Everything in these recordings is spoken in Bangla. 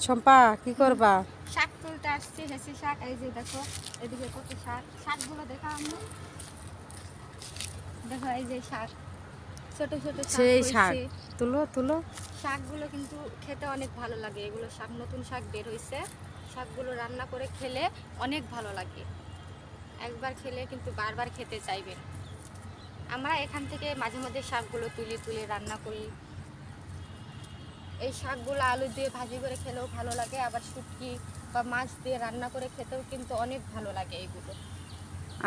শম্পা কি করবা? শাক তুলতে আসছি, হেসি শাক। এই যে দেখো এদিকে কত শাক, শাকগুলো দেখো আমি, দেখো এই যে শাক, ছোট ছোট শাক সেই শাক হয়েছে। তুলো তুলো। শাকগুলো কিন্তু খেতে অনেক ভালো লাগে, এগুলো শাক নতুন শাক বের হয়েছে। শাকগুলো রান্না করে খেলে অনেক ভালো লাগে, একবার খেলে কিন্তু বারবার খেতে চাইবেন। আমরা এখান থেকে মাঝে মধ্যে শাকগুলো তুলে তুলে রান্না করি। এই শাকগুলো আলু দিয়ে ভাজি করে খেলেও ভালো লাগে, আবার শুটকি বা মাছ দিয়ে রান্না করে খেতেও কিন্তু অনেক ভালো লাগে এগুলো।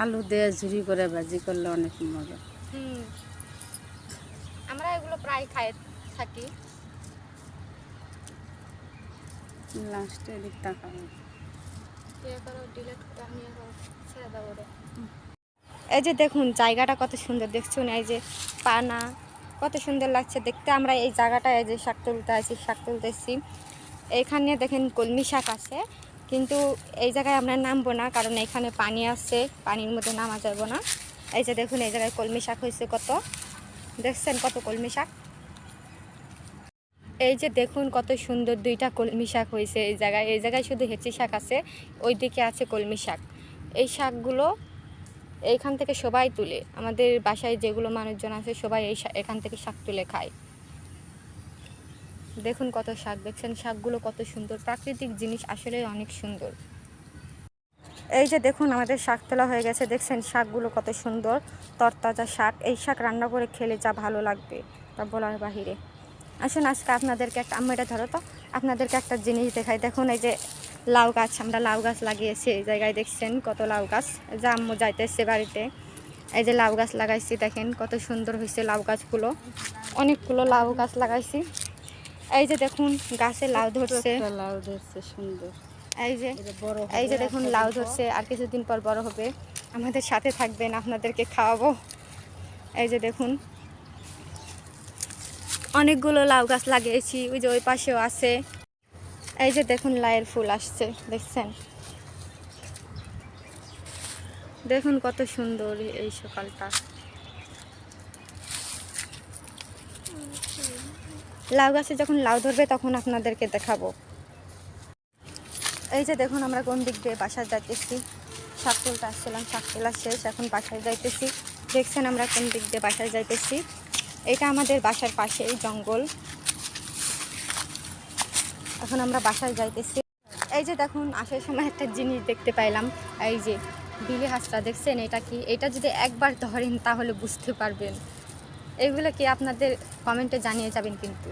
আলু দিয়ে ঝুরি করে ভাজি করলে অনেক মজা। হুম, আমরা এগুলো প্রায় খাই থাকি। লাস্টে এদিক তাকাবো। এই যে দেখুন জায়গাটা কত সুন্দর, দেখছুন? এই যে পানা কত সুন্দর লাগছে দেখতে। আমরা এই জায়গাটায় এই যে শাক তুলতে আছি, শাক তুলতেছি। এইখানে দেখেন কলমি শাক আছে, কিন্তু এই জায়গায় আমরা নামবো না, কারণ এখানে পানি আছে, পানির মধ্যে নামা যাবে না। এই যে দেখুন এই জায়গায় কলমি শাক হয়েছে কত, দেখছেন কত কলমি শাক? এই যে দেখুন কত সুন্দর দুইটা কলমি শাক হয়েছে এই জায়গায়। এই জায়গায় শুধু হেঁচি শাক আছে, ওই দিকে আছে কলমি শাক। এই শাকগুলো এইখান থেকে সবাই তুলে, আমাদের বাসায় যেগুলো মানুষজন আছে সবাই এখান থেকে শাক তুলে খায়। দেখুন কত শাক, দেখছেন শাকগুলো কত সুন্দর, প্রাকৃতিক জিনিস আসলে অনেক সুন্দর। এই যে দেখুন আমাদের শাক তোলা হয়ে গেছে, দেখছেন শাকগুলো কত সুন্দর তরতাজা শাক। এই শাক রান্না করে খেলে যা ভালো লাগবে তা বলার বাহিরে। আসুন আজকে আপনাদেরকে একটা, আম্মু এটা ধরো তো, আপনাদেরকে একটা জিনিস দেখাই। দেখুন এই যে লাউ গাছ, আমরা লাউ গাছ লাগিয়েছি এই জায়গায়, দেখছেন কত লাউ গাছ। যা আম্মু যাইতেছে বাড়িতে, এই যে লাউ গাছ লাগাইছি, দেখেন কত সুন্দর হয়েছে লাউ গাছগুলো। অনেকগুলো লাউ গাছ লাগাইছি। এই যে দেখুন গাছে লাউ ধরছে, লাউ ধরছে সুন্দর। এই যে এই যে দেখুন লাউ ধরছে, আর কিছুদিন পর বড় হবে। আমাদের সাথে থাকবেন, আপনাদেরকে খাওয়াবো। এই যে দেখুন অনেকগুলো লাউ গাছ লাগিয়েছি, ওই যে ওই পাশেও আছে। এই যে দেখুন লাউয়ের ফুল আসছে, দেখছেন? দেখুন কত সুন্দর এই সকালটা। লাউ গাছে যখন লাউ ধরবে তখন আপনাদেরকে দেখাবো। এই যে দেখুন আমরা কোন দিক দিয়ে বাসায় যাইতেছি, শাক তুলতে আসছিলাম, শাক তোলা শেষ, এখন বাসায় যাইতেছি। দেখছেন আমরা কোন দিক দিয়ে বাসায় যাইতেছি। এটা আমাদের বাসার পাশেই জঙ্গল। এখন আমরা বাসায় যাইতেছি। এই যে দেখুন আসার সময় একটা জিনিস দেখতে পাইলাম, এই যে বিলি হাঁসটা, দেখছেন এটা কি? এটা যদি একবার ধরেন তাহলে বুঝতে পারবেন। এগুলো কি আপনাদের কমেন্টে জানিয়ে যাবেন কিন্তু।